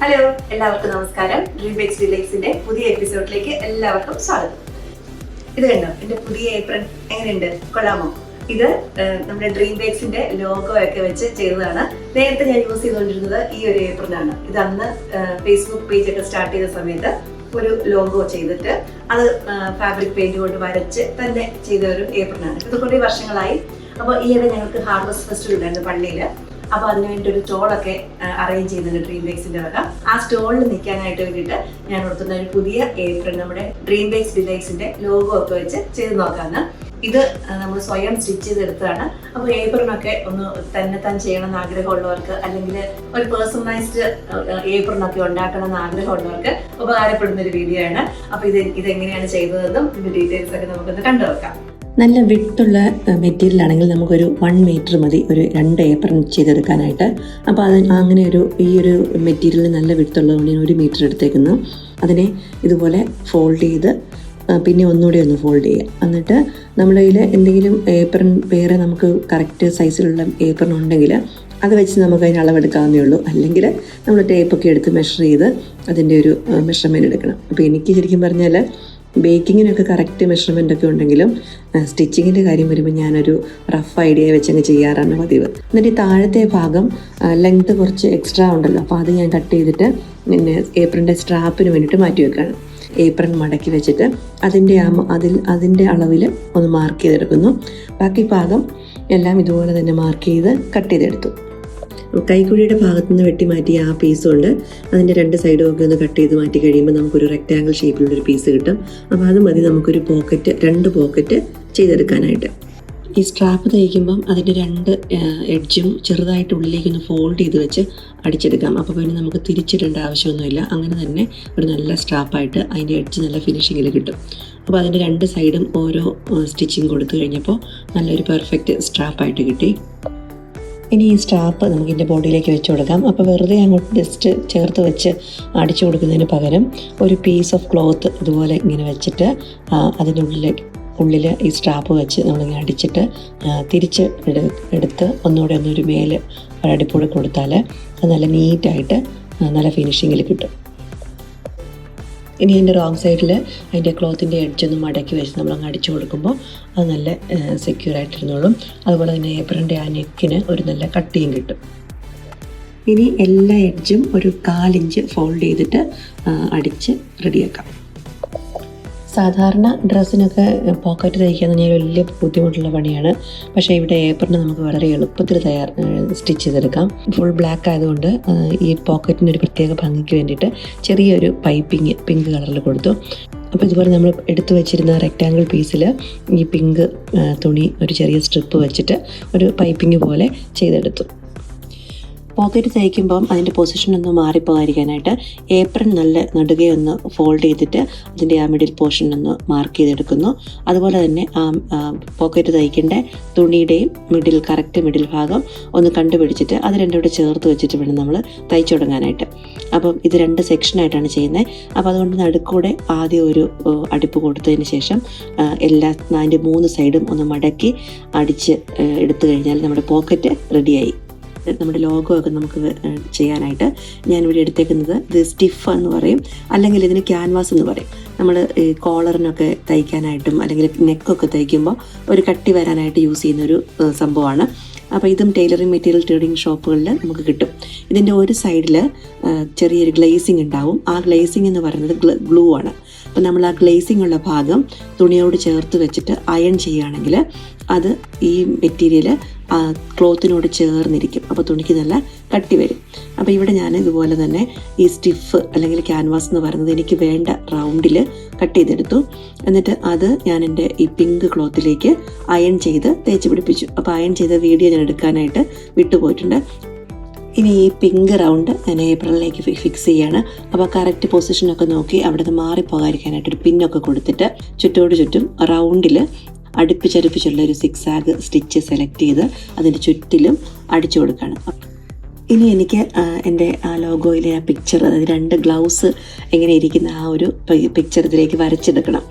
Hello, എല്ലാവർക്കും നമസ്കാരം. ഡ്രീംബേക്സ് ഡിലൈറ്റ്സിന്റെ പുതിയ എപ്പിസോഡിലേക്ക് എല്ലാവർക്കും സ്വാഗതം. ഇത് കണ്ടോ, എന്റെ പുതിയ ഏപ്രൺ എങ്ങനെയുണ്ട്? കൊള്ളാമോ? ഇത് നമ്മുടെ ഡ്രീംബേക്സിന്റെ ലോഗോ ഒക്കെ വെച്ച് ചെയ്തതാണ്. നേരത്തെ ഞാൻ യൂസ് ചെയ്തുകൊണ്ടിരുന്നത് ഈ ഒരു ഏപ്രനാണ്. ഇത് അന്ന് ഫേസ്ബുക്ക് പേജ് ഒക്കെ സ്റ്റാർട്ട് ചെയ്ത സമയത്ത് ഒരു ലോഗോ ചെയ്തിട്ട് അത് ഫാബ്രിക് പെയിന്റ് കൊണ്ട് വരച്ച് തന്നെ ചെയ്ത ഒരു ഏപ്രനാണ്. ഇത് കുറേ വർഷങ്ങളായി. അപ്പോൾ ഈയിടെ ഞങ്ങൾക്ക് ഹാർവസ്റ്റ് ഫെസ്റ്റിവൽ ഉണ്ടായിരുന്നു പള്ളിയിൽ. അപ്പോൾ അതിന് വേണ്ടി ഒരു സ്റ്റോളൊക്കെ അറേഞ്ച് ചെയ്യുന്നുണ്ട് ഡ്രീംബേക്സിന്റെ വക. ആ സ്റ്റോളിൽ നിൽക്കാനായിട്ട് വേണ്ടിയിട്ട് ഞാൻ ഓർത്തുന്ന ഒരു പുതിയ ഏപ്രൺ നമ്മുടെ ഡ്രീംബേക്സ് ഡിലൈറ്റ്സിന്റെ ലോഗോ ഒക്കെ വെച്ച് ചെയ്ത് നോക്കാന്ന്. ഇത് നമ്മൾ സ്വയം സ്റ്റിച്ച് ചെയ്തെടുത്തതാണ്. അപ്പോൾ ഏപ്രണൊക്കെ ഒന്ന് തന്നെ ചെയ്യണമെന്ന് ആഗ്രഹമുള്ളവർക്ക്, അല്ലെങ്കിൽ ഒരു പേഴ്സണലൈസ്ഡ് ഏപ്രണൊക്കെ ഉണ്ടാക്കണം എന്ന് ആഗ്രഹമുള്ളവർക്ക് ഉപകാരപ്പെടുന്ന ഒരു വീഡിയോ ആണ്. അപ്പോൾ ഇതെങ്ങനെയാണ് ചെയ്തതെന്നും ഇതിന്റെ ഡീറ്റെയിൽസ് ഒക്കെ നമുക്കൊന്ന് കണ്ടുനോക്കാം. നല്ല വിട്ടുള്ള മെറ്റീരിയൽ ആണെങ്കിൽ നമുക്കൊരു 1 മീറ്റർ മതി ഒരു 2 ഏപ്രൺ ചെയ്തെടുക്കാനായിട്ട്. അപ്പോൾ അങ്ങനെ ഈ ഒരു മെറ്റീരിയൽ നല്ല വിട്ടുള്ളതുകൊണ്ട് ഞാൻ 1 മീറ്റർ എടുത്തേക്കുന്നു. അതിനെ ഇതുപോലെ ഫോൾഡ് ചെയ്ത് പിന്നെ ഒന്നുകൂടി ഒന്ന് ഫോൾഡ് ചെയ്യുക. എന്നിട്ട് നമ്മുടെ കയ്യിൽ എന്തെങ്കിലും ഏപ്രൺ വേറെ നമുക്ക് കറക്റ്റ് സൈസിലുള്ള ഏപ്രൺ ഉണ്ടെങ്കിൽ അത് വെച്ച് നമുക്ക് അതിന് അളവെടുക്കാവുന്നേ ഉള്ളൂ. അല്ലെങ്കിൽ നമ്മൾ ടേപ്പൊക്കെ എടുത്ത് മെഷർ ചെയ്ത് അതിൻ്റെ ഒരു മെഷർമെൻറ്റ് എടുക്കണം. അപ്പോൾ എനിക്ക് ശരിക്കും പറഞ്ഞാൽ ബേക്കിങ്ങിനൊക്കെ കറക്റ്റ് മെഷർമെൻ്റ് ഒക്കെ ഉണ്ടെങ്കിലും സ്റ്റിച്ചിങ്ങിൻ്റെ കാര്യം വരുമ്പോൾ ഞാനൊരു റഫ് ഐഡിയ വെച്ചങ്ങ് ചെയ്യാറാണ് പതിവ്. എന്നിട്ട് ഈ താഴത്തെ ഭാഗം ലെങ്ത്ത് കുറച്ച് എക്സ്ട്രാ ഉണ്ടല്ലോ, അപ്പോൾ അത് ഞാൻ കട്ട് ചെയ്തിട്ട് പിന്നെ ഏപ്രൻ്റെ സ്ട്രാപ്പിന് വേണ്ടിയിട്ട് മാറ്റി വെക്കുകയാണ്. ഏപ്രൺ മടക്കി വെച്ചിട്ട് അതിൻ്റെ അളവിൽ ഒന്ന് മാർക്ക് ചെയ്തെടുക്കുന്നു. ബാക്കി ഭാഗം എല്ലാം ഇതുപോലെ തന്നെ മാർക്ക് ചെയ്ത് കട്ട് ചെയ്തെടുത്തു. കൈക്കുഴിയുടെ ഭാഗത്തുനിന്ന് വെട്ടി മാറ്റിയ ആ പീസ് കൊണ്ട് അതിൻ്റെ 2 സൈഡും ഒക്കെ ഒന്ന് കട്ട് ചെയ്ത് മാറ്റി കഴിയുമ്പോൾ നമുക്കൊരു റെക്റ്റാങ്കിൾ ഷേപ്പിലുള്ളൊരു പീസ് കിട്ടും. അപ്പോൾ അത് മതി നമുക്കൊരു 2 പോക്കറ്റ് ചെയ്തെടുക്കാനായിട്ട്. ഈ സ്ട്രാപ്പ് തയ്ക്കുമ്പം അതിൻ്റെ 2 എഡ്ജും ചെറുതായിട്ട് ഉള്ളിലേക്കൊന്ന് ഫോൾഡ് ചെയ്ത് വെച്ച് അടിച്ചെടുക്കാം. അപ്പോൾ പിന്നെ നമുക്ക് തിരിച്ചിടേണ്ട ആവശ്യമൊന്നുമില്ല. അങ്ങനെ തന്നെ ഒരു നല്ല സ്ട്രാപ്പായിട്ട് അതിൻ്റെ എഡ്ജ് നല്ല ഫിനിഷിങ്ങിൽ കിട്ടും. അപ്പോൾ അതിൻ്റെ 2 സൈഡും ഓരോ സ്റ്റിച്ചിങ് കൊടുത്തു കഴിഞ്ഞപ്പോൾ നല്ലൊരു പെർഫെക്റ്റ് സ്ട്രാപ്പായിട്ട് കിട്ടി. ഇനി ഈ സ്ട്രാപ്പ് നമുക്കിതിൻ്റെ ബോഡിയിലേക്ക് വെച്ച് കൊടുക്കാം. അപ്പോൾ വെറുതെ അങ്ങോട്ട് ജസ്റ്റ് ചേർത്ത് വെച്ച് അടിച്ചു കൊടുക്കുന്നതിന് പകരം ഒരു പീസ് ഓഫ് ക്ലോത്ത് ഇതുപോലെ ഇങ്ങനെ വെച്ചിട്ട് അതിൻ്റെ ഉള്ളിൽ ഈ സ്ട്രാപ്പ് വെച്ച് നമ്മളിങ്ങനെ അടിച്ചിട്ട് തിരിച്ച് എടുത്ത് ഒന്നൊരു മേല് ഒരടിപ്പൂടെ കൊടുത്താൽ അത് നല്ല നീറ്റായിട്ട് നല്ല ഫിനിഷിങ്ങിൽ കിട്ടും. ഇനി അതിൻ്റെ റോങ് സൈഡിൽ അതിൻ്റെ ക്ലോത്തിൻ്റെ എഡ്ജൊന്ന് മടക്കി വെച്ച് നമ്മളങ്ങ് അടിച്ചു കൊടുക്കുമ്പോൾ അത് നല്ല സെക്യൂറായിട്ടിരുന്നോളും. അതുപോലെ തന്നെ ഏപ്രൻ്റെ ആ നെക്കിന് ഒരു നല്ല കട്ടിയും കിട്ടും. ഇനി എല്ലാ എഡ്ജും ഒരു 1/4 ഇഞ്ച് ഫോൾഡ് ചെയ്തിട്ട് അടിച്ച് റെഡിയാക്കാം. സാധാരണ ഡ്രസ്സിനൊക്കെ പോക്കറ്റ് തയ്ക്കുക എന്ന് പറഞ്ഞാൽ വലിയ ബുദ്ധിമുട്ടുള്ള പണിയാണ്. പക്ഷേ ഇവിടെ ഏപ്രൺ നമുക്ക് വളരെ എളുപ്പത്തിൽ സ്റ്റിച്ച് ചെയ്തെടുക്കാം. ഫുൾ ബ്ലാക്ക് ആയതുകൊണ്ട് ഈ പോക്കറ്റിനൊരു പ്രത്യേക ഭംഗിക്ക് വേണ്ടിയിട്ട് ചെറിയൊരു പൈപ്പിങ് പിങ്ക് കളറിൽ കൊടുത്തു. അപ്പോൾ ഇതുപോലെ നമ്മൾ എടുത്തു വെച്ചിരുന്ന റെക്റ്റാങ്കിൾ പീസിൽ ഈ പിങ്ക് തുണി ഒരു ചെറിയ സ്ട്രിപ്പ് വെച്ചിട്ട് ഒരു പൈപ്പിങ് പോലെ ചെയ്തെടുത്തു. പോക്കറ്റ് തയ്ക്കുമ്പം അതിൻ്റെ പൊസിഷനൊന്ന് മാറിപ്പോകാതിരിക്കാനായിട്ട് ഏപ്രൺ നല്ല നടുകയൊന്ന് ഫോൾഡ് ചെയ്തിട്ട് അതിൻ്റെ ആ മിഡിൽ പോർഷനൊന്ന് മാർക്ക് ചെയ്തെടുക്കുന്നു. അതുപോലെ തന്നെ ആ പോക്കറ്റ് തയ്ക്കേണ്ട തുണിയുടെയും കറക്റ്റ് മിഡിൽ ഭാഗം ഒന്ന് കണ്ടുപിടിച്ചിട്ട് അത് രണ്ടും കൂടെ ചേർത്ത് വെച്ചിട്ട് വേണം നമ്മൾ തയ്ച്ചു തുടങ്ങാനായിട്ട്. അപ്പം ഇത് 2 സെക്ഷനായിട്ടാണ് ചെയ്യുന്നത്. അപ്പോൾ അതുകൊണ്ട് നടുക്കൂടെ ആദ്യം ഒരു അടിപ്പ് കൊടുത്തതിന് ശേഷം അതിൻ്റെ 3 സൈഡും ഒന്ന് മടക്കി അടിച്ച് എടുത്തു കഴിഞ്ഞാൽ നമ്മുടെ പോക്കറ്റ് റെഡിയായി. നമ്മുടെ ലോഗോ ഒക്കെ നമുക്ക് ചെയ്യാനായിട്ട് ഞാനിവിടെ എടുത്തേക്കുന്നത് ഇത് സ്റ്റിഫ് എന്ന് പറയും, അല്ലെങ്കിൽ ഇതിന് ക്യാൻവാസ് എന്ന് പറയും. നമ്മൾ ഈ കോളറിനൊക്കെ തയ്ക്കാനായിട്ടും അല്ലെങ്കിൽ നെക്കൊക്കെ തയ്ക്കുമ്പോൾ ഒരു കട്ടി വരാനായിട്ട് യൂസ് ചെയ്യുന്നൊരു സംഭവമാണ്. അപ്പോൾ ഇതും ടൈലറിംഗ് മെറ്റീരിയൽ ട്രേഡിംഗ് ഷോപ്പുകളിൽ നമുക്ക് കിട്ടും. ഇതിൻ്റെ ഒരു സൈഡിൽ ചെറിയൊരു ഗ്ലേസിങ് ഉണ്ടാവും. ആ ഗ്ലേസിങ് എന്ന് പറയുന്നത് ഗ്ലൂ ആണ്. അപ്പോൾ നമ്മൾ ആ ഗ്ലേസിങ് ഉള്ള ഭാഗം തുണിയോട് ചേർത്ത് വെച്ചിട്ട് അയൺ ചെയ്യുകയാണെങ്കിൽ അത് ഈ മെറ്റീരിയൽ ക്ലോത്തിനോട് ചേർന്നിരിക്കും. അപ്പോൾ തുണിക്ക് നല്ല കട്ടി വരും. അപ്പോൾ ഇവിടെ ഞാൻ ഇതുപോലെ തന്നെ ഈ സ്റ്റിഫ് അല്ലെങ്കിൽ ക്യാൻവാസ് എന്ന് പറയുന്നത് എനിക്ക് വേണ്ട റൗണ്ടിൽ കട്ട് ചെയ്തെടുത്തു. എന്നിട്ട് അത് ഞാൻ എൻ്റെ ഈ പിങ്ക് ക്ലോത്തിലേക്ക് അയൺ ചെയ്ത് തേച്ച് പിടിപ്പിച്ചു. അപ്പോൾ അയൺ ചെയ്ത വീഡിയോ ഞാൻ എടുക്കാനായിട്ട് വിട്ടുപോയിട്ടുണ്ട്. ഇനി ഈ പിങ്ക് റൗണ്ട് ഞാൻ ഏപ്രിലേക്ക് ഫിക്സ് ചെയ്യാണ്. അപ്പോൾ കറക്റ്റ് പൊസിഷനൊക്കെ നോക്കി അവിടെ നിന്ന് മാറിപ്പോകാതിരിക്കാനായിട്ടൊരു പിന്നൊക്കെ കൊടുത്തിട്ട് ചുറ്റോട് ചുറ്റും റൗണ്ടിൽ അടുപ്പിച്ചടുപ്പിച്ചുള്ള ഒരു 6 ആഗ് സ്റ്റിച്ച് സെലക്ട് ചെയ്ത് അതിൻ്റെ ചുറ്റിലും അടിച്ചു കൊടുക്കുകയാണ്. ഇനി എനിക്ക് എൻ്റെ ആ ലോഗോയിലെ ആ പിക്ചർ, അതായത് 2 ഗ്ലൗസ് എങ്ങനെ ഇരിക്കുന്ന ആ ഒരു പിക്ചർ ഇതിലേക്ക് വരച്ചെടുക്കണം.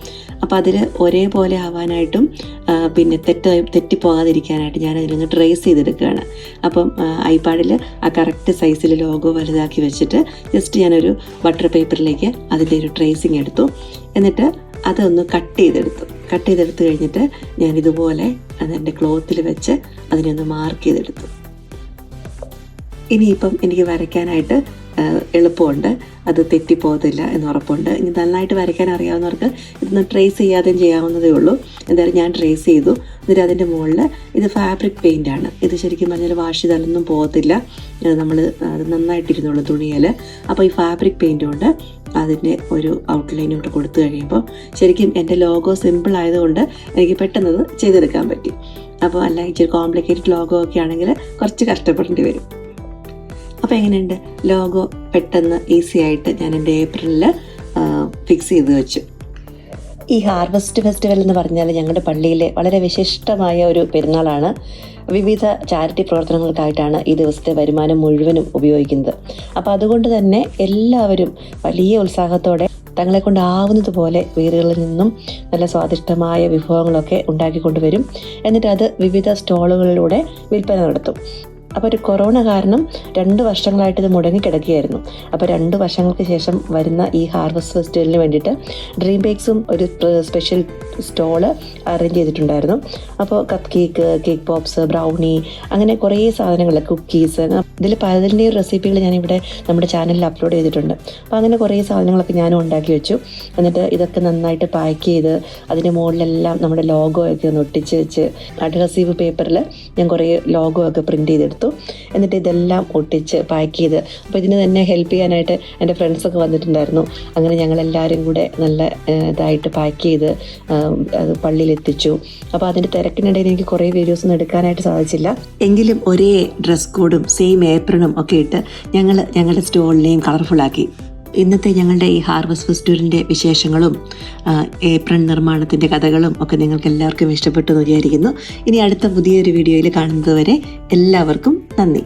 അപ്പോൾ അതിൽ ഒരേപോലെ ആവാനായിട്ടും പിന്നെ തെറ്റിപ്പോകാതിരിക്കാനായിട്ട് ഞാൻ അതിലൊന്ന് ട്രേസ് ചെയ്തെടുക്കുകയാണ്. അപ്പം ഐപാഡിൽ ആ കറക്റ്റ് സൈസിൽ ലോഗോ വലുതാക്കി വെച്ചിട്ട് ജസ്റ്റ് ഞാനൊരു ബട്ടർ പേപ്പറിലേക്ക് അതിൻ്റെ ഒരു ട്രേസിങ് എടുത്തു. എന്നിട്ട് അതൊന്ന് കട്ട് ചെയ്തെടുത്ത് കഴിഞ്ഞിട്ട് ഞാൻ ഇതുപോലെ അതെൻ്റെ ക്ലോത്തിൽ വെച്ച് അതിനൊന്ന് മാർക്ക് ചെയ്തെടുത്തു. ഇനിയിപ്പം എനിക്ക് വരയ്ക്കാനായിട്ട് എളുപ്പമുണ്ട്, അത് തെറ്റിപ്പോകത്തില്ല എന്ന് ഉറപ്പുണ്ട്. ഇനി നന്നായിട്ട് വരയ്ക്കാൻ അറിയാവുന്നവർക്ക് ഇതൊന്ന് ട്രേസ് ചെയ്യാതെയും ചെയ്യാവുന്നതേ ഉള്ളൂ. എന്തായാലും ഞാൻ ട്രേസ് ചെയ്തു. എന്നിട്ട് അതിൻ്റെ മുകളിൽ ഇത് ഫാബ്രിക് പെയിൻ്റാണ്. ഇത് ശരിക്കും പറഞ്ഞാൽ വാഷ് ചെയ്താലൊന്നും പോകത്തില്ല, നമ്മൾ അത് നന്നായിട്ടിരുന്നുള്ളൂ തുണിയിൽ. അപ്പോൾ ഈ ഫാബ്രിക് പെയിൻ്റ് കൊണ്ട് അതിൻ്റെ ഒരു ഔട്ട്ലൈൻ ഇവിടെ കൊടുത്തു കഴിയുമ്പോൾ ശരിക്കും എൻ്റെ ലോഗോ സിമ്പിൾ ആയതുകൊണ്ട് എനിക്ക് പെട്ടെന്നത് ചെയ്തെടുക്കാൻ പറ്റി. അപ്പോൾ അല്ല ഇച്ചിരി കോംപ്ലിക്കേറ്റഡ് ലോഗോ ഒക്കെ ആണെങ്കിൽ കുറച്ച് കഷ്ടപ്പെടേണ്ടി വരും. അപ്പോൾ എങ്ങനെയുണ്ട് ലോഗോ? പെട്ടെന്ന് ഈസി ആയിട്ട് ഞാൻ എൻ്റെ ഏപ്രിലിൽ ഫിക്സ് ചെയ്ത് വെച്ചു. ഈ ഹാർവസ്റ്റ് ഫെസ്റ്റിവൽ എന്ന് പറഞ്ഞാൽ ഞങ്ങളുടെ പള്ളിയിലെ വളരെ വിശിഷ്ടമായ ഒരു പെരുന്നാളാണ്. വിവിധ ചാരിറ്റി പ്രവർത്തനങ്ങൾക്കായിട്ടാണ് ഈ ദിവസത്തെ വരുമാനം മുഴുവനും ഉപയോഗിക്കുന്നത്. അപ്പോൾ അതുകൊണ്ട് തന്നെ എല്ലാവരും വലിയ ഉത്സാഹത്തോടെ തങ്ങളെ കൊണ്ടാവുന്നത് പോലെ വീടുകളിൽ നിന്നും നല്ല സ്വാദിഷ്ടമായ വിഭവങ്ങളൊക്കെ ഉണ്ടാക്കിക്കൊണ്ടുവരും. എന്നിട്ട് അത് വിവിധ സ്റ്റോളുകളിലൂടെ വിൽപ്പന നടത്തും. അപ്പോൾ ഒരു കൊറോണ കാരണം 2 വർഷങ്ങളായിട്ട് ഇത് മുടങ്ങിക്കിടക്കുകയായിരുന്നു. അപ്പോൾ 2 വർഷങ്ങൾക്ക് ശേഷം വരുന്ന ഈ ഹാർവസ്റ്റ് ഫെസ്റ്റിവലിന് വേണ്ടിയിട്ട് ഡ്രീം ബേക്സും ഒരു സ്പെഷ്യൽ സ്റ്റോള് അറേഞ്ച് ചെയ്തിട്ടുണ്ടായിരുന്നു. അപ്പോൾ cup cake, cake pops, brownie, അങ്ങനെ കുറേ സാധനങ്ങൾ, കുക്കീസ്, ഇതിൽ പലതിൻ്റെയും റെസിപ്പികൾ ഞാനിവിടെ നമ്മുടെ ചാനലിൽ അപ്ലോഡ് ചെയ്തിട്ടുണ്ട്. അപ്പോൾ അങ്ങനെ കുറേ സാധനങ്ങളൊക്കെ ഞാനും ഉണ്ടാക്കി വെച്ചു. എന്നിട്ട് ഇതൊക്കെ നന്നായിട്ട് പാക്ക് ചെയ്ത് അതിൻ്റെ മുകളിലെല്ലാം നമ്മുടെ ലോഗോ ഒക്കെ ഒന്ന് ഒട്ടിച്ച് വെച്ച് അഡ്ഹസീവ് പേപ്പറിൽ ഞാൻ കുറേ ലോഗോ ഒക്കെ പ്രിൻറ്റ് ചെയ്തെടുത്തു. എന്നിട്ട് ഇതെല്ലാം ഒട്ടിച്ച് പാക്ക് ചെയ്ത്, അപ്പോൾ ഇതിന് തന്നെ ഹെൽപ്പ് ചെയ്യാനായിട്ട് എൻ്റെ ഫ്രണ്ട്സൊക്കെ വന്നിട്ടുണ്ടായിരുന്നു. അങ്ങനെ ഞങ്ങളെല്ലാവരും കൂടെ നല്ല ഇതായിട്ട് പാക്ക് ചെയ്ത് അത് പള്ളിയിലെത്തിച്ചു. അപ്പോൾ അതിൻ്റെ തിരക്കിനിടയിൽ എനിക്ക് കുറേ വീഡിയോസൊന്നും എടുക്കാനായിട്ട് സാധിച്ചില്ല. എങ്കിലും ഒരേ ഡ്രസ് കോഡും സെയിം ഏപ്രണും ഒക്കെ ഇട്ട് ഞങ്ങളുടെ സ്റ്റോളിനെയും കളർഫുള്ളാക്കി. ഇന്നത്തെ ഞങ്ങളുടെ ഈ ഹാർവസ്റ്റ് ഫെസ്റ്റിവലിൻ്റെ വിശേഷങ്ങളും ഏപ്രൺ നിർമ്മാണത്തിൻ്റെ കഥകളും ഒക്കെ നിങ്ങൾക്ക് എല്ലാവർക്കും ഇഷ്ടപ്പെട്ടു എന്ന് വിചാരിക്കുന്നു. ഇനി അടുത്ത പുതിയൊരു വീഡിയോയിൽ കാണുന്നത് വരെ എല്ലാവർക്കും നന്ദി.